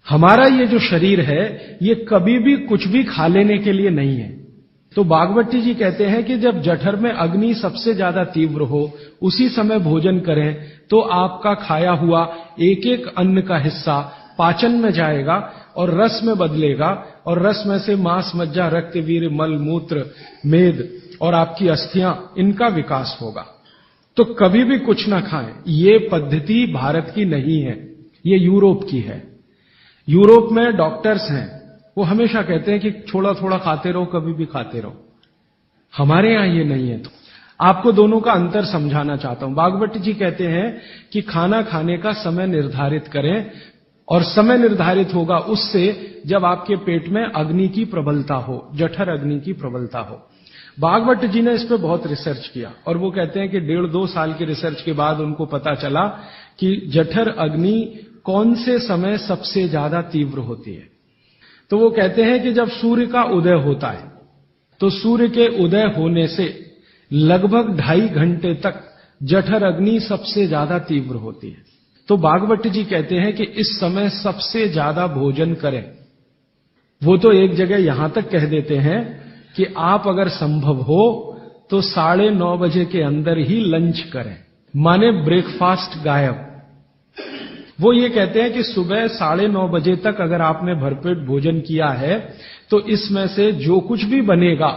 हमारा ये जो शरीर है ये कभी भी कुछ भी खा लेने के लिए नहीं है। तो बागवती जी कहते हैं कि जब जठर में अग्नि सबसे ज्यादा तीव्र हो उसी समय भोजन करें तो आपका खाया हुआ एक एक अन्न का हिस्सा पाचन में जाएगा और रस में बदलेगा और रस में से मांस, मज्जा, रक्त, वीर्य, मल, मूत्र, मेद और आपकी अस्थियां, इनका विकास होगा। तो कभी भी कुछ ना खाएं। ये पद्धति भारत की नहीं है, ये यूरोप की है। यूरोप में डॉक्टर्स हैं, वो हमेशा कहते हैं कि थोड़ा थोड़ा खाते रहो, कभी भी खाते रहो। हमारे यहां ये नहीं है। तो आपको दोनों का अंतर समझाना चाहता हूं। बागवती जी कहते हैं कि खाना खाने का समय निर्धारित करें और समय निर्धारित होगा उससे जब आपके पेट में अग्नि की प्रबलता हो, जठर अग्नि की प्रबलता हो। बागवती जी ने इस पे बहुत रिसर्च किया और वो कहते हैं कि 1.5-2 साल की रिसर्च के बाद उनको पता चला कि जठर अग्नि कौन से समय सबसे ज्यादा तीव्र होती है। तो वो कहते हैं कि जब सूर्य का उदय होता है तो सूर्य के उदय होने से लगभग 2.5 घंटे तक जठर अग्नि सबसे ज्यादा तीव्र होती है। तो बागवती जी कहते हैं कि इस समय सबसे ज्यादा भोजन करें। वो तो एक जगह यहां तक कह देते हैं कि आप अगर संभव हो तो 9:30 बजे के अंदर ही लंच करें, माने ब्रेकफास्ट गायब। वो ये कहते हैं कि सुबह 9:30 बजे तक अगर आपने भरपेट भोजन किया है तो इसमें से जो कुछ भी बनेगा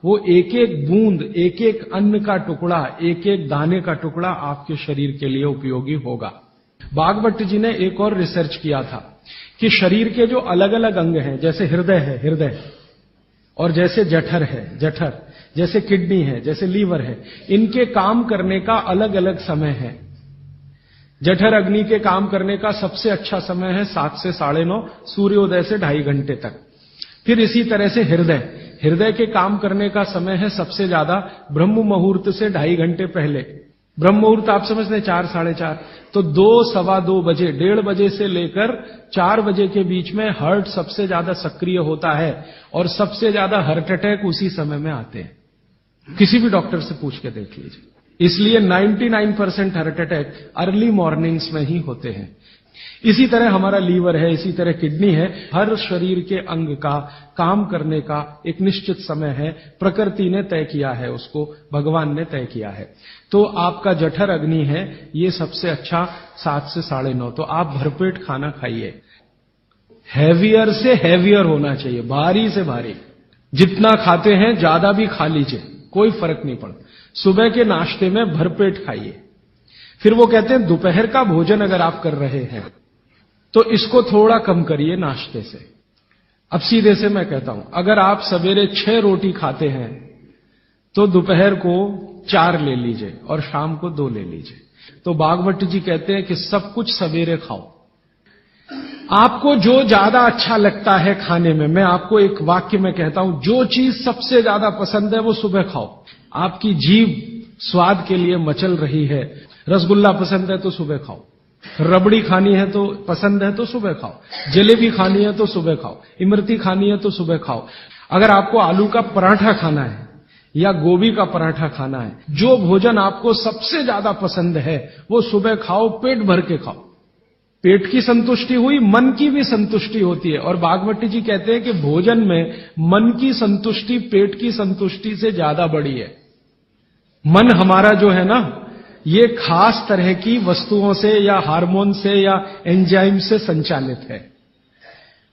वो एक एक बूंद, एक एक अन्न का टुकड़ा, एक एक दाने का टुकड़ा आपके शरीर के लिए उपयोगी होगा। बागवती जी ने एक और रिसर्च किया था कि शरीर के जो अलग अलग अंग हैं, जैसे हृदय है, हृदय, और जैसे जठर है, जठर, जैसे किडनी है, जैसे लीवर है, इनके काम करने का अलग अलग समय है। जठर अग्नि के काम करने का सबसे अच्छा समय है 7 से 9:30, सूर्योदय से 2.5 घंटे तक। फिर इसी तरह से हृदय, हृदय के काम करने का समय है सबसे ज्यादा ब्रह्म मुहूर्त से 2.5 घंटे पहले। ब्रह्म मुहूर्त आप समझते हैं 4, 4:30, तो 2, 2:15 बजे, 1:30 बजे से लेकर 4 बजे के बीच में हार्ट सबसे ज्यादा सक्रिय होता है और सबसे ज्यादा हार्ट अटैक उसी समय में आते हैं। किसी भी डॉक्टर से पूछ के देख लीजिए। इसलिए 99% हार्ट अटैक अर्ली मॉर्निंग्स में ही होते हैं। इसी तरह हमारा लीवर है, इसी तरह किडनी है। हर शरीर के अंग का काम करने का एक निश्चित समय है, प्रकृति ने तय किया है, उसको भगवान ने तय किया है। तो आपका जठर अग्नि है, ये सबसे अच्छा 7 से 9:30। तो आप भरपेट खाना खाइए। हैवियर से हैवियर होना चाहिए, भारी से भारी। जितना खाते हैं ज्यादा भी खा लीजिए, कोई फर्क नहीं पड़ता। सुबह के नाश्ते में भरपेट खाइए। फिर वो कहते हैं दोपहर का भोजन अगर आप कर रहे हैं तो इसको थोड़ा कम करिए नाश्ते से। अब सीधे से मैं कहता हूं, अगर आप सवेरे 6 रोटी खाते हैं तो दोपहर को 4 ले लीजिए और शाम को 2 ले लीजिए। तो बागवती जी कहते हैं कि सब कुछ सवेरे खाओ। आपको जो ज्यादा अच्छा लगता है खाने में, मैं आपको एक वाक्य में कहता हूं, जो चीज सबसे ज्यादा पसंद है वो सुबह खाओ। आपकी जीभ स्वाद के लिए मचल रही है, रसगुल्ला पसंद है तो सुबह खाओ, रबड़ी खानी है तो पसंद है तो सुबह खाओ, जलेबी खानी है तो सुबह खाओ, इमरती खानी है तो सुबह खाओ। अगर आपको आलू का पराठा खाना है या गोभी का पराठा खाना है, जो भोजन आपको सबसे ज्यादा पसंद है वो सुबह खाओ, पेट भर के खाओ। पेट की संतुष्टि हुई, मन की भी संतुष्टि होती है। और बागवती जी कहते हैं कि भोजन में मन की संतुष्टि पेट की संतुष्टि से ज्यादा बड़ी है। मन हमारा जो है ना, ये खास तरह की वस्तुओं से या हार्मोन से या एंजाइम से संचालित है।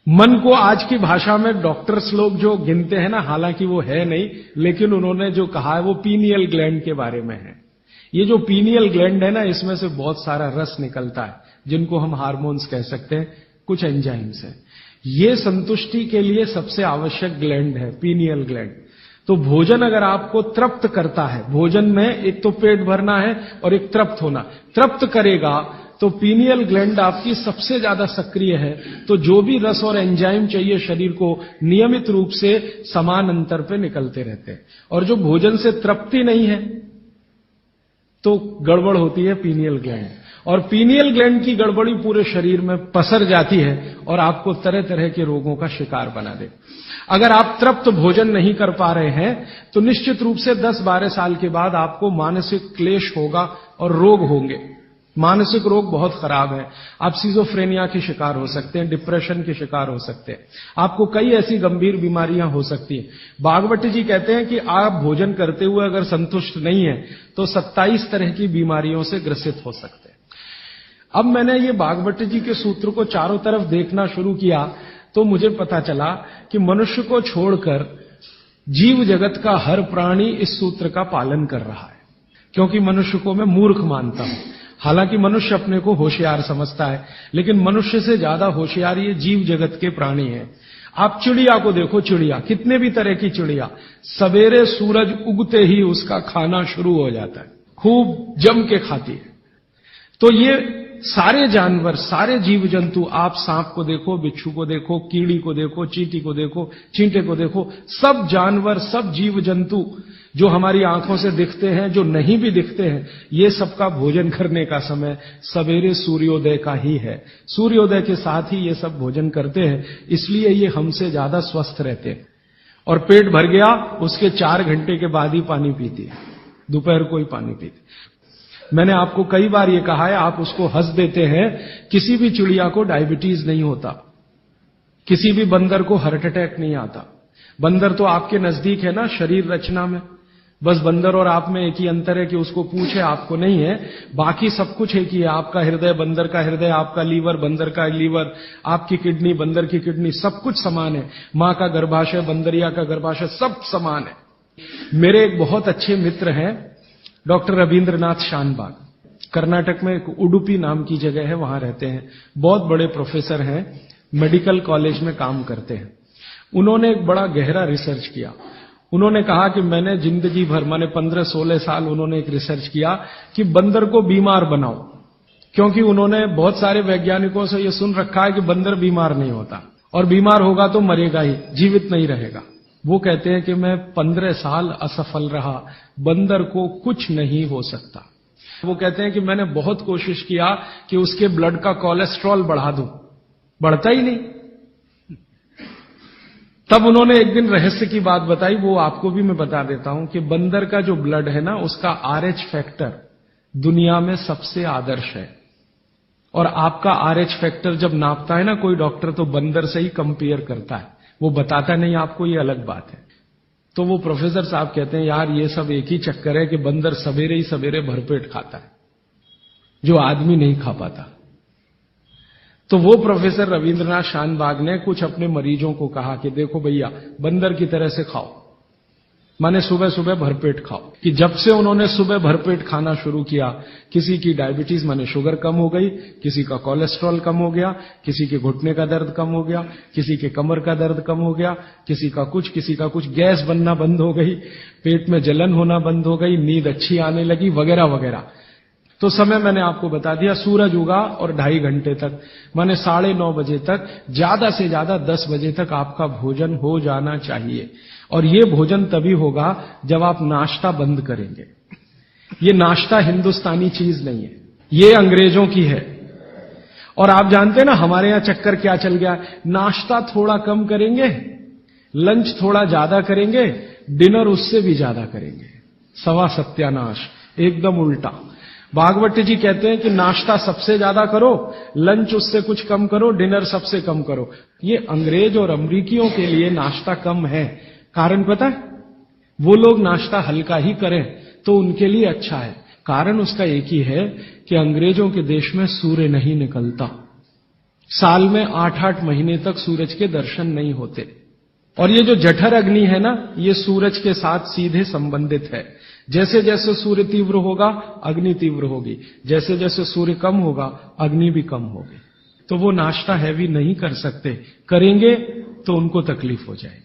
मन को आज की भाषा में डॉक्टर्स लोग जो गिनते हैं ना, हालांकि वो है नहीं, लेकिन उन्होंने जो कहा है वो पीनियल ग्लैंड के बारे में है। ये जो पीनियल ग्लैंड है ना, इसमें से बहुत सारा रस निकलता है जिनको हम हार्मोन्स कह सकते हैं, कुछ एंजाइम्स है। ये संतुष्टि के लिए सबसे आवश्यक ग्लैंड है पीनियल ग्लैंड। तो भोजन अगर आपको तृप्त करता है, भोजन में एक तो पेट भरना है और एक तृप्त होना, तृप्त करेगा तो पीनियल ग्लैंड आपकी सबसे ज्यादा सक्रिय है। तो जो भी रस और एंजाइम चाहिए शरीर को, नियमित रूप से समान अंतर पे निकलते रहते हैं। और जो भोजन से तृप्ति नहीं है तो गड़बड़ होती है पीनियल ग्लैंड, और पीनियल ग्लैंड की गड़बड़ी पूरे शरीर में पसर जाती है और आपको तरह तरह के रोगों का शिकार बना दे। अगर आप तृप्त भोजन नहीं कर पा रहे हैं तो निश्चित रूप से 10-12 साल के बाद आपको मानसिक क्लेश होगा और रोग होंगे। मानसिक रोग बहुत खराब है। आप सिजोफ्रेनिया के शिकार हो सकते हैं, डिप्रेशन के शिकार हो सकते हैं, आपको कई ऐसी गंभीर बीमारियां हो सकती हैं। भागवत जी कहते हैं कि आप भोजन करते हुए अगर संतुष्ट नहीं है तो 27 तरह की बीमारियों से ग्रसित हो सकते हैं। अब मैंने ये भागवत जी के सूत्र को चारों तरफ देखना शुरू किया तो मुझे पता चला कि मनुष्य को छोड़कर जीव जगत का हर प्राणी इस सूत्र का पालन कर रहा है, क्योंकि मनुष्य को मैं मूर्ख मानता हूं। हालांकि मनुष्य अपने को होशियार समझता है, लेकिन मनुष्य से ज्यादा होशियार ये जीव जगत के प्राणी हैं। आप चिड़िया को देखो, चिड़िया कितने भी तरह की चिड़िया, सवेरे सूरज उगते ही उसका खाना शुरू हो जाता है, खूब जम के खाती है। तो ये सारे जानवर, सारे जीव जंतु, आप सांप को देखो, बिच्छू को देखो, कीड़ी को देखो, चींटी को देखो, चींटे को देखो, सब जानवर, सब जीव जंतु जो हमारी आंखों से दिखते हैं, जो नहीं भी दिखते हैं, ये सबका भोजन करने का समय सवेरे सूर्योदय का ही है। सूर्योदय के साथ ही ये सब भोजन करते हैं, इसलिए ये हमसे ज्यादा स्वस्थ रहते हैं। और पेट भर गया, उसके 4 घंटे के बाद ही पानी पीती है, दोपहर को ही पानी पीती। मैंने आपको कई बार ये कहा है, आप उसको हंस देते हैं, किसी भी चिड़िया को डायबिटीज नहीं होता, किसी भी बंदर को हार्ट अटैक नहीं आता। बंदर तो आपके नजदीक है ना शरीर रचना में, बस बंदर और आप में एक ही अंतर है कि उसको पूंछ है, आपको नहीं है, बाकी सब कुछ एक ही है। आपका हृदय बंदर का हृदय, आपका लीवर बंदर का लीवर, आपकी किडनी बंदर की किडनी, सब कुछ समान है। मां का गर्भाशय, बंदरिया का गर्भाशय, सब समान है। मेरे एक बहुत अच्छे मित्र हैं डॉक्टर रविंद्रनाथ शानबाग, कर्नाटक में एक उडुपी नाम की जगह है, वहां रहते हैं। बहुत बड़े प्रोफेसर हैं, मेडिकल कॉलेज में काम करते हैं। उन्होंने एक बड़ा गहरा रिसर्च किया। उन्होंने कहा कि मैंने जिंदगी भर, माने 15-16 साल उन्होंने एक रिसर्च किया कि बंदर को बीमार बनाओ, क्योंकि उन्होंने बहुत सारे वैज्ञानिकों से यह सुन रखा है कि बंदर बीमार नहीं होता, और बीमार होगा तो मरेगा ही, जीवित नहीं रहेगा। वो कहते हैं कि मैं 15 साल असफल रहा, बंदर को कुछ नहीं हो सकता। वो कहते हैं कि मैंने बहुत कोशिश किया कि उसके ब्लड का कोलेस्ट्रॉल बढ़ा दूं, बढ़ता ही नहीं। तब उन्होंने एक दिन रहस्य की बात बताई, वो आपको भी मैं बता देता हूं कि बंदर का जो ब्लड है ना, उसका RH फैक्टर दुनिया में सबसे आदर्श है। और आपका RH फैक्टर जब नापता है ना कोई डॉक्टर, तो बंदर से ही कंपेयर करता है, वो बताता नहीं आपको, ये अलग बात है। तो वो प्रोफेसर साहब कहते हैं, यार ये सब एक ही चक्कर है कि बंदर सवेरे ही सवेरे भरपेट खाता है, जो आदमी नहीं खा पाता। तो वो प्रोफेसर रविंद्रनाथ शानबाग ने कुछ अपने मरीजों को कहा कि देखो भैया, बंदर की तरह से खाओ, माने सुबह सुबह भरपेट खाओ। कि जब से उन्होंने सुबह भरपेट खाना शुरू किया, किसी की डायबिटीज माने शुगर कम हो गई, किसी का कोलेस्ट्रॉल कम हो गया, किसी के घुटने का दर्द कम हो गया, किसी के कमर का दर्द कम हो गया, किसी का कुछ, गैस बनना बंद हो गई, पेट में जलन होना बंद हो गई, नींद अच्छी आने लगी, वगैरह वगैरह। तो समय मैंने आपको बता दिया, सूरज उगा और 2.5 घंटे तक, माने 9:30 बजे तक, ज्यादा से ज्यादा 10 बजे तक आपका भोजन हो जाना चाहिए। और ये भोजन तभी होगा जब आप नाश्ता बंद करेंगे। ये नाश्ता हिंदुस्तानी चीज नहीं है, ये अंग्रेजों की है। और आप जानते हैं ना हमारे यहां चक्कर क्या चल गया, नाश्ता थोड़ा कम करेंगे, लंच थोड़ा ज्यादा करेंगे, डिनर उससे भी ज्यादा करेंगे। सवा सत्यानाश, एकदम उल्टा। भागवत जी कहते हैं कि नाश्ता सबसे ज्यादा करो, लंच उससे कुछ कम करो, डिनर सबसे कम करो। ये अंग्रेज और अमरीकियों के लिए नाश्ता कम है। कारण पता है? वो लोग नाश्ता हल्का ही करें तो उनके लिए अच्छा है। कारण उसका एक ही है कि अंग्रेजों के देश में सूर्य नहीं निकलता, साल में 8-8 महीने तक सूरज के दर्शन नहीं होते। और ये जो जठर अग्नि है ना, ये सूरज के साथ सीधे संबंधित है। जैसे जैसे सूर्य तीव्र होगा, अग्नि तीव्र होगी, जैसे जैसे सूर्य कम होगा, अग्नि भी कम होगी। तो वो नाश्ता हैवी नहीं कर सकते, करेंगे तो उनको तकलीफ हो जाएगी।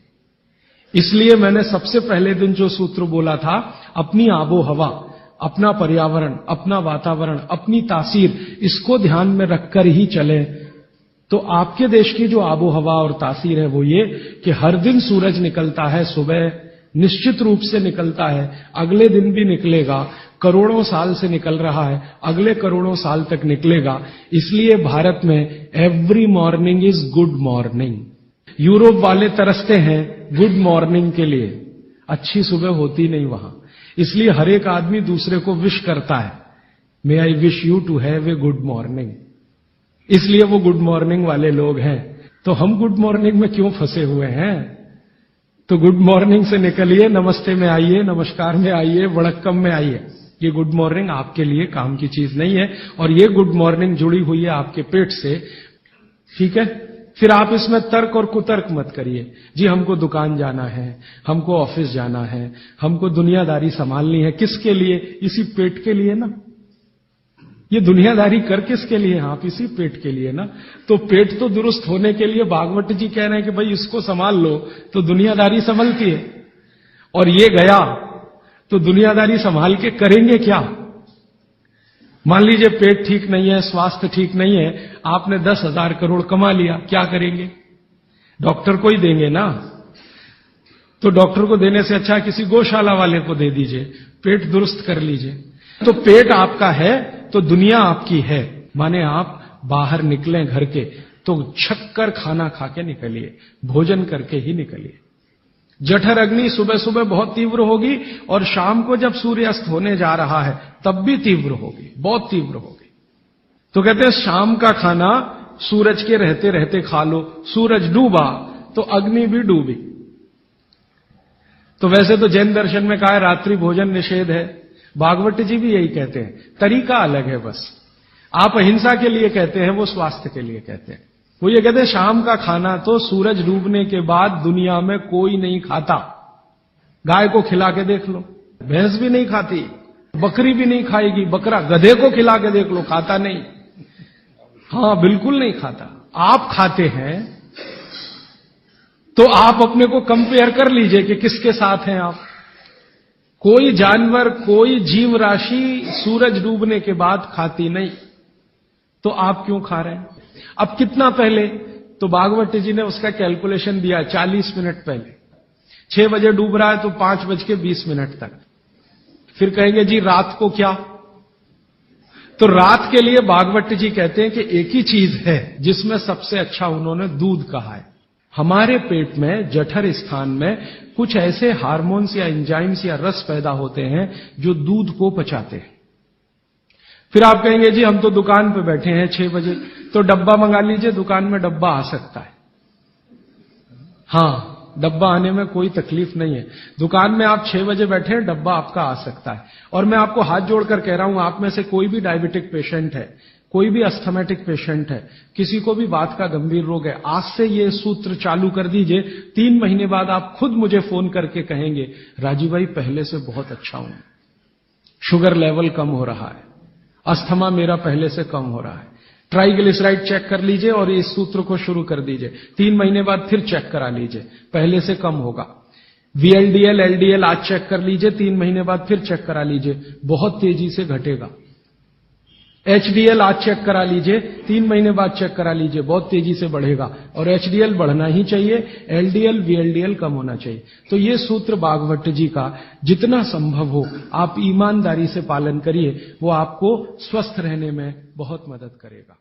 इसलिए मैंने सबसे पहले दिन जो सूत्र बोला था, अपनी आबो हवा, अपना पर्यावरण, अपना वातावरण, अपनी तासीर, इसको ध्यान में रखकर ही चलें। तो आपके देश की जो आबो हवा और तासीर है वो ये कि हर दिन सूरज निकलता है, सुबह निश्चित रूप से निकलता है, अगले दिन भी निकलेगा, करोड़ों साल से निकल रहा है, अगले करोड़ों साल तक निकलेगा। इसलिए भारत में every morning is good morning. Europe वाले तरसते हैं गुड मॉर्निंग के लिए, अच्छी सुबह होती नहीं वहां, इसलिए हर एक आदमी दूसरे को विश करता है may I wish you to have a good morning. इसलिए वो गुड मॉर्निंग वाले लोग हैं। तो हम गुड मॉर्निंग में क्यों फंसे हुए हैं? तो गुड मॉर्निंग से निकलिए, नमस्ते में आइए, नमस्कार में आइए, वणक्कम में आइए। ये गुड मॉर्निंग आपके लिए काम की चीज नहीं है, और ये गुड मॉर्निंग जुड़ी हुई है आपके पेट से। ठीक है? फिर आप इसमें तर्क और कुतर्क मत करिए। जी हमको दुकान जाना है, हमको ऑफिस जाना है, हमको दुनियादारी संभालनी है। किसके लिए? इसी पेट के लिए ना। ये दुनियादारी कर किसके लिए? आप इसी पेट के लिए ना। तो पेट तो दुरुस्त होने के लिए भागवत जी कह रहे हैं कि भाई इसको संभाल लो तो दुनियादारी संभलती है। और ये गया तो दुनियादारी संभाल के करेंगे क्या? मान लीजिए पेट ठीक नहीं है, स्वास्थ्य ठीक नहीं है, आपने 10,000 करोड़ कमा लिया, क्या करेंगे? डॉक्टर को ही देंगे ना। तो डॉक्टर को देने से अच्छा किसी गौशाला वाले को दे दीजिए, पेट दुरुस्त कर लीजिए। तो पेट आपका है तो दुनिया आपकी है। माने आप बाहर निकलें घर के तो छक्कर खाना खा के निकलिए, भोजन करके ही निकलिए। जठर अग्नि सुबह सुबह बहुत तीव्र होगी, और शाम को जब सूर्यास्त होने जा रहा है तब भी तीव्र होगी, बहुत तीव्र होगी। तो कहते हैं शाम का खाना सूरज के रहते रहते खा लो। सूरज डूबा तो अग्नि भी डूबी। तो वैसे तो जैन दर्शन में कहा है रात्रि भोजन निषेध है, भागवत जी भी यही कहते हैं, तरीका अलग है बस। आप अहिंसा के लिए कहते हैं, वो स्वास्थ्य के लिए कहते हैं। वो ये कहते हैं शाम का खाना तो सूरज डूबने के बाद दुनिया में कोई नहीं खाता। गाय को खिला के देख लो, भैंस भी नहीं खाती, बकरी भी नहीं खाएगी। बकरा गधे को खिला के देख लो, खाता नहीं। हाँ, बिल्कुल नहीं खाता। आप खाते हैं तो आप अपने को कंपेयर कर लीजिए कि किसके साथ हैं आप। कोई जानवर, कोई जीव राशि सूरज डूबने के बाद खाती नहीं, तो आप क्यों खा रहे हैं? अब कितना पहले? तो भागवत जी ने उसका कैलकुलेशन दिया 40 मिनट पहले। 6 बजे डूब रहा है तो 5:20 तक। फिर कहेंगे जी रात को क्या? तो रात के लिए भागवत जी कहते हैं कि एक ही चीज है जिसमें सबसे अच्छा उन्होंने दूध कहा है। हमारे पेट में जठर स्थान में कुछ ऐसे हार्मोन्स या एंजाइम्स या रस पैदा होते हैं जो दूध को पचाते हैं। फिर आप कहेंगे जी हम तो दुकान पे बैठे हैं 6 बजे, तो डब्बा मंगा लीजिए, दुकान में डब्बा आ सकता है। हाँ, डब्बा आने में कोई तकलीफ नहीं है। दुकान में आप 6 बजे बैठे हैं, डब्बा आपका आ सकता है। और मैं आपको हाथ जोड़कर कह रहा हूं, आप में से कोई भी डायबिटिक पेशेंट है, कोई भी अस्थमेटिक पेशेंट है, किसी को भी बात का गंभीर रोग है, आज से ये सूत्र चालू कर दीजिए। 3 महीने बाद आप खुद मुझे फोन करके कहेंगे राजीव भाई पहले से बहुत अच्छा हूं, शुगर लेवल कम हो रहा है, अस्थमा मेरा पहले से कम हो रहा है। ट्राइग्लिसराइड चेक कर लीजिए और इस सूत्र को शुरू कर दीजिए। 3 महीने बाद फिर चेक करा लीजिए, पहले से कम होगा। VLDL, LDL आज चेक कर लीजिए, 3 महीने बाद फिर चेक करा लीजिए, बहुत तेजी से घटेगा। HDL आज चेक करा लीजिए, 3 महीने बाद चेक करा लीजिए, बहुत तेजी से बढ़ेगा। और HDL बढ़ना ही चाहिए, LDL, VLDL कम होना चाहिए। तो ये सूत्र भागवत जी का जितना संभव हो आप ईमानदारी से पालन करिए, वो आपको स्वस्थ रहने में बहुत मदद करेगा।